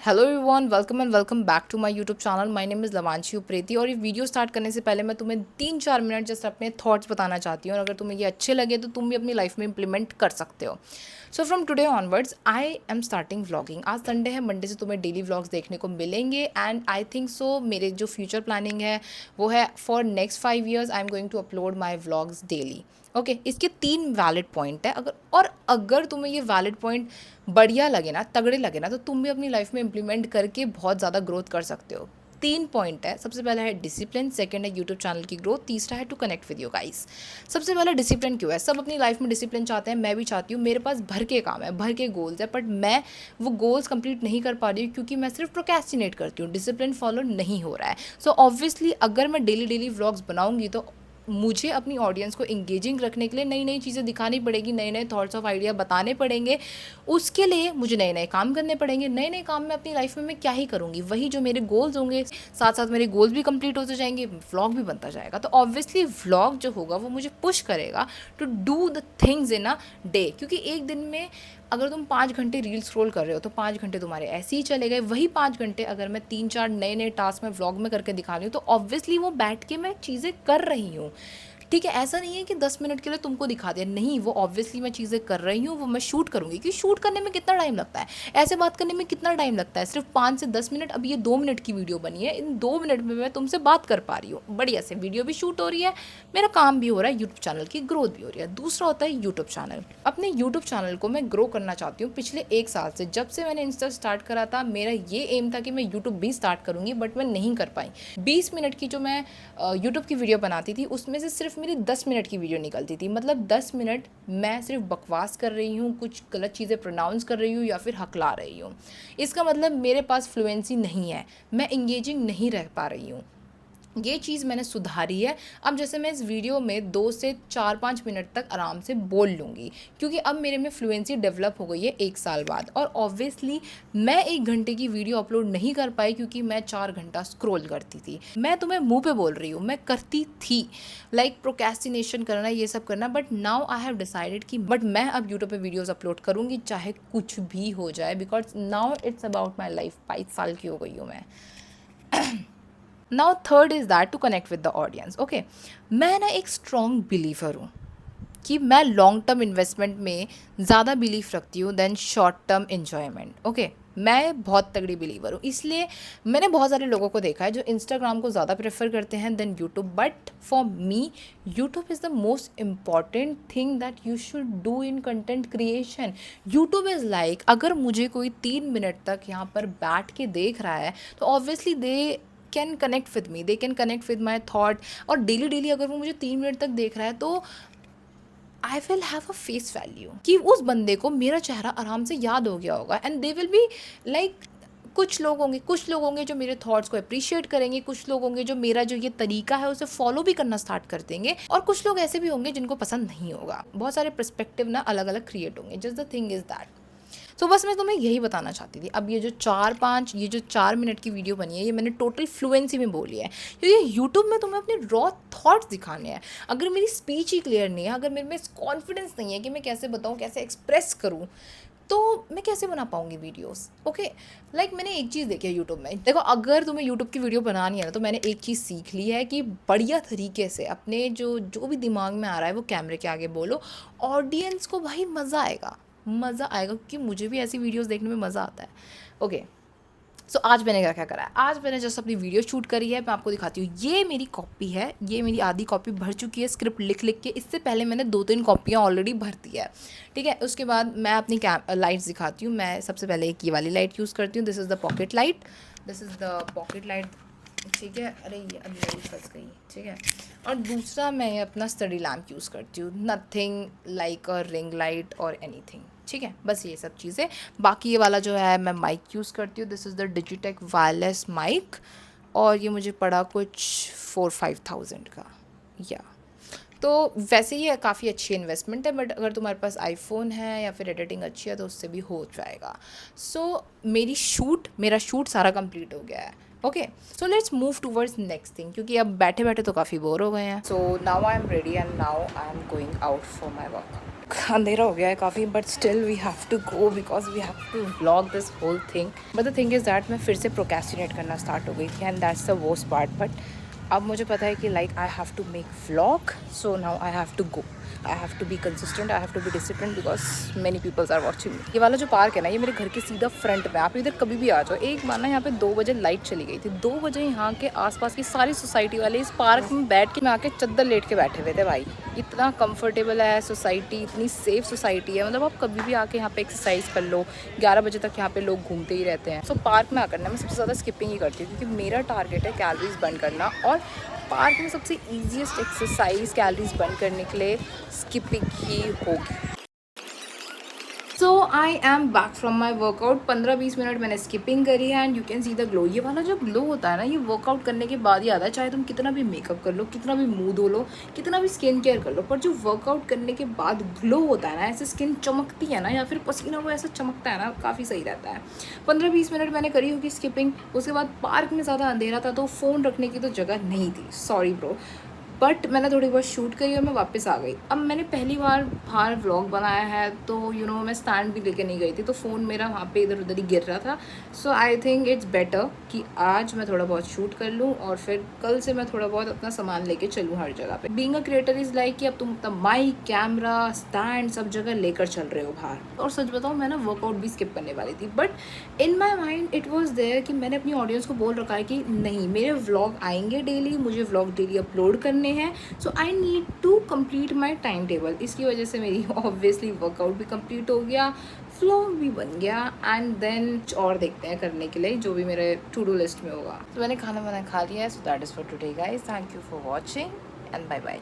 Hello everyone, welcome and welcome back to my YouTube channel. My name is Lavanshi Upreti और ये video start करने से पहले मैं तुम्हें 3-4 मिनट जस्ट अपने थॉट्स बताना चाहती हूँ और अगर तुम्हें ये अच्छे लगे तो तुम भी अपनी लाइफ में इम्प्लीमेंट कर सकते हो। So from today onwards I am starting vlogging. आज संडे है, मंडे से तुम्हें डेली व्लॉग्स देखने को मिलेंगे एंड आई थिंक सो मेरे जो फ्यूचर प्लानिंग है वो है for next 5 years I am going to upload my vlogs daily. Okay, इसके 3 वैलिड पॉइंट है। अगर तुम्हें ये वैलिड पॉइंट बढ़िया लगे ना, तगड़े लगे ना, तो तुम भी अपनी लाइफ में इम्प्लीमेंट करके बहुत ज़्यादा ग्रोथ कर सकते हो। 3 पॉइंट है। सबसे पहला है डिसिप्लिन, सेकंड है यूट्यूब चैनल की ग्रोथ, तीसरा है to connect with you guys. सबसे पहला डिसिप्लिन क्यों है? सब अपनी लाइफ में डिसिप्लिन चाहते हैं, मैं भी चाहती हूँ। मेरे पास भर के काम है, भर के गोल्स है, बट मैं वो गोल्स कंप्लीट नहीं कर पा रही हूँ क्योंकि मैं सिर्फ प्रोक्रेस्टिनेट करती हूँ, डिसिप्लिन फॉलो नहीं हो रहा है। सो ऑब्वियसली अगर मैं डेली डेली व्लॉग्स बनाऊंगी तो मुझे अपनी ऑडियंस को इंगेजिंग रखने के लिए नई नई चीज़ें दिखानी पड़ेगी, नए नए थॉट्स ऑफ आइडिया बताने पड़ेंगे। उसके लिए मुझे नए नए काम करने पड़ेंगे। नए नए काम में अपनी लाइफ में मैं क्या ही करूँगी, वही जो मेरे गोल्स होंगे, साथ साथ मेरे गोल्स भी कंप्लीट होते जाएंगे, व्लॉग भी बनता जाएगा। तो ऑब्वियसली व्लॉग जो होगा वो मुझे पुश करेगा to do the things in a day, क्योंकि एक दिन में अगर तुम 5 घंटे रील स्क्रॉल कर रहे हो तो 5 घंटे तुम्हारे ऐसे ही चले गए। वही 5 घंटे अगर मैं 3-4 नए नए टास्क में व्लॉग में करके दिखा रही हूँ तो ऑब्वियसली वो बैठ के मैं चीज़ें कर रही हूँ। ठीक है, ऐसा नहीं है कि 10 मिनट के लिए तुमको दिखा दिया, नहीं, वो ऑब्वियसली मैं चीज़ें कर रही हूँ, वो मैं शूट करूँगी। क्योंकि शूट करने में कितना टाइम लगता है, ऐसे बात करने में कितना टाइम लगता है, सिर्फ 5 से 10 मिनट। अब ये 2 मिनट की वीडियो बनी है, इन 2 मिनट में मैं तुमसे बात कर पा रही हूँ, बढ़िया से वीडियो भी शूट हो रही है, मेरा काम भी हो रहा है, यूट्यूब चैनल की ग्रोथ भी हो रही है। दूसरा होता है यूट्यूब चैनल। अपने यूट्यूब चैनल को मैं ग्रो करना चाहती हूँ। पिछले 1 साल से जब से मैंने इंस्टा स्टार्ट करा था, मेरा ये एम था कि मैं यूट्यूब भी स्टार्ट करूँगी, बट मैं नहीं कर पाई। 20 मिनट की जो मैं यूट्यूब की वीडियो बनाती थी उसमें से सिर्फ मेरी 10 मिनट की वीडियो निकलती थी। मतलब 10 मिनट मैं सिर्फ बकवास कर रही हूँ, कुछ गलत चीज़ें प्रोनाउंस कर रही हूँ या फिर हकला रही हूँ। इसका मतलब मेरे पास फ्लुएंसी नहीं है, मैं इंगेजिंग नहीं रह पा रही हूँ। ये चीज़ मैंने सुधारी है। अब जैसे मैं इस वीडियो में 2 से 4-5 मिनट तक आराम से बोल लूँगी, क्योंकि अब मेरे में फ्लुएंसी डेवलप हो गई है 1 साल बाद। और ऑब्वियसली मैं 1 घंटे की वीडियो अपलोड नहीं कर पाई क्योंकि मैं 4 घंटा स्क्रॉल करती थी। मैं तुम्हें मुंह पे बोल रही हूँ, मैं करती थी, लाइक प्रोक्रेस्टिनेशन करना, ये सब करना, but now I have decided कि बट मैं अब यूट्यूब पे वीडियोज़ अपलोड करूँगी चाहे कुछ भी हो जाए, because now it's about my life. 22 साल की हो गई हूँ मैं। Now third is that to connect with the audience. Okay, मैं ना एक स्ट्रॉन्ग बिलीवर हूँ कि मैं लॉन्ग टर्म इन्वेस्टमेंट में ज़्यादा बिलीव रखती हूँ then short term enjoyment. Okay, मैं बहुत तगड़ी बिलीवर हूँ, इसलिए मैंने बहुत सारे लोगों को देखा है जो इंस्टाग्राम को ज़्यादा प्रेफर करते हैं then YouTube, but for me YouTube is the most important thing that you should do in content creation. YouTube is like, अगर मुझे कोई 3 मिनट तक यहाँ पर बैठ के देख रहा है तो obviously they can connect with me, they can connect with my that. और डेली डेली अगर वो मुझे 3 मिनट तक देख रहा है तो I will have a face value, कि उस बंदे को मेरा चेहरा आराम से याद हो गया होगा। And they will be like, कुछ लोग होंगे जो मेरे थॉट्स को अप्रिशिएट करेंगे, कुछ लोग होंगे जो मेरा जो ये तरीका है उसे फॉलो भी करना स्टार्ट कर देंगे, और कुछ लोग ऐसे भी होंगे जिनको पसंद नहीं होगा। बहुत सारे पर्सपेक्टिव ना अलग अलग क्रिएट होंगे। Just the thing is that. तो बस मैं तुम्हें यही बताना चाहती थी। अब ये जो 4 मिनट की वीडियो बनी है, ये मैंने टोटल फ्लुएंसी में बोली है, क्योंकि यूट्यूब में तुम्हें अपने रॉ थॉट्स दिखाने हैं। अगर मेरी स्पीच ही क्लियर नहीं है, अगर मेरे में कॉन्फिडेंस नहीं है कि मैं कैसे बताऊँ, कैसे एक्सप्रेस करूँ, तो मैं कैसे बना पाऊँगी वीडियोस। ओके, लाइक मैंने एक चीज़ देखी है यूट्यूब में। देखो, अगर तुम्हें यूट्यूब की वीडियो बनानी है ना, तो मैंने एक चीज़ सीख ली है कि बढ़िया तरीके से अपने जो जो भी दिमाग में आ रहा है वो कैमरे के आगे बोलो। ऑडियंस को भाई मज़ा आएगा, मज़ा आएगा, क्योंकि मुझे भी ऐसी वीडियोस देखने में मज़ा आता है। ओके, सो आज मैंने क्या क्या करा है, आज मैंने जस्ट अपनी वीडियो शूट करी है। मैं आपको दिखाती हूँ, ये मेरी कॉपी है, ये मेरी आधी कॉपी भर चुकी है स्क्रिप्ट लिख लिख के। इससे पहले मैंने 2-3 कॉपियाँ ऑलरेडी भर दी है। ठीक है, उसके बाद मैं अपनी लाइट्स दिखाती हूँ। मैं सबसे पहले एक ये वाली लाइट यूज़ करती हूँ, this is the pocket light, this is the pocket light. ठीक है, अरे ये अब मेरी फंस गई। ठीक है, और दूसरा मैं अपना स्टडी लैम्प यूज़ करती हूँ, nothing like a ring light और एनीथिंग। ठीक है, बस ये सब चीज़ें। बाकी ये वाला जो है मैं माइक यूज़ करती हूँ, this is the Digitek wireless mic, और ये मुझे पड़ा कुछ 4-5 थाउजेंड का। या तो वैसे ये काफ़ी अच्छी इन्वेस्टमेंट है, बट अगर तुम्हारे पास आईफोन है या फिर एडिटिंग अच्छी है तो उससे भी हो जाएगा। सो मेरा शूट सारा कंप्लीट हो गया है। Okay, so let's move towards next thing, क्योंकि अब बैठे बैठे तो काफ़ी बोर हो गए हैं। So now I am ready and now I am going out for my work. अंधेरा हो गया है काफ़ी, but still we have to go because we have to vlog this whole thing. But the thing is that मैं फिर से procrastinate करना start हो गई थी and that's the worst part. But अब मुझे पता है कि like I have to make vlog, so now I have to go, I have to be consistent, I have to be discipline because many peoples are watching me. ये वाला जो park है ना, ये मेरे घर के सीधा फ्रंट में, आप इधर कभी भी आ जाओ। एक बार ना यहाँ पे 2 बजे लाइट चली गई थी, 2 बजे यहाँ के आसपास की सारी सोसाइटी वाले इस पार्क में बैठ के, मैं आके चद्दर लेट के बैठे हुए थे भाई। इतना कंफर्टेबल है सोसाइटी, इतनी सेफ सोसाइटी है, मतलब आप कभी भी आके यहाँ पे एक्सरसाइज कर लो। 11 बजे तक यहाँ पे लोग घूमते ही रहते हैं। सो पार्क में आकर ना मैं सबसे ज़्यादा स्किपिंग ही करती हूँ, क्योंकि मेरा टारगेट है कैलोरीज बर्न करना, और पार्क में सबसे ईजीएस्ट एक्सरसाइज कैलोरीज बर्न करने के लिए स्किपिंग ही होगी। So I am back from my workout. 15-20 मिनट मैंने स्किपिंग करी है and you can see the glow. ये वाला जो ग्लो होता है ना, ये वर्कआउट करने के बाद ही आता है। चाहे तुम कितना भी मेकअप कर लो, कितना भी मुंह धो लो, कितना भी स्किन केयर कर लो, पर जो वर्कआउट करने के बाद ग्लो होता है ना, ऐसे स्किन चमकती है ना, या फिर पसीना वो ऐसा चमकता है ना, काफ़ी सही रहता है। 15-20 मिनट मैंने करी होगी स्किपिंग। उसके बाद पार्क में ज़्यादा अंधेरा था तो फ़ोन रखने की तो जगह नहीं थी, सॉरी ब्रो, बट मैंने थोड़ी बहुत शूट करी और मैं वापस आ गई। अब मैंने पहली बार बाहर व्लॉग बनाया है, तो मैं स्टैंड भी लेके नहीं गई थी, तो फ़ोन मेरा वहाँ पे इधर उधर ही गिर रहा था। सो आई थिंक इट्स बेटर कि आज मैं थोड़ा बहुत शूट कर लूँ और फिर कल से मैं थोड़ा बहुत अपना सामान लेके चलूँ हर जगह पे। Being a creator is like कि अब तुम अपना माइक, कैमरा, स्टैंड सब जगह लेकर चल रहे हो बाहर। और सच बताऊँ, मैं ना वर्कआउट भी स्किप करने वाली थी, but in my mind it was there कि मैंने अपनी ऑडियंस को बोल रखा है कि नहीं, मेरे व्लॉग आएंगे डेली, मुझे व्लॉग डेली अपलोड करने हैं। So I need to complete my time table. इसकी वजह से मेरी ऑब्वियसली वर्कआउट भी कम्प्लीट हो गया, व्लॉग भी बन गया, एंड देन और देखते हैं करने के लिए जो भी मेरे टू डू लिस्ट में होगा। तो मैंने खाना वाना खा लिया है। So that is for today guys, thank you for watching and bye bye.